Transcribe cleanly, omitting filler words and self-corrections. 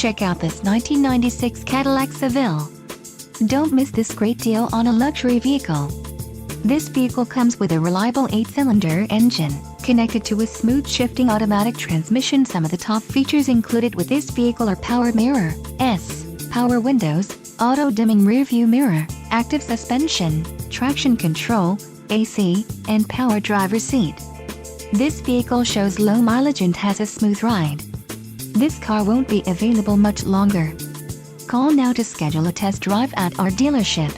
Check out this 1996 Cadillac Seville. Don't miss this great deal on a luxury vehicle. This vehicle comes with a reliable 8-cylinder engine, connected to a smooth shifting automatic transmission. Some of the top features included with this vehicle are power mirror, power windows, auto-dimming rearview mirror, active suspension, traction control, AC, and power driver seat. This vehicle shows low mileage and has a smooth ride. This car won't be available much longer. Call now to schedule a test drive at our dealership.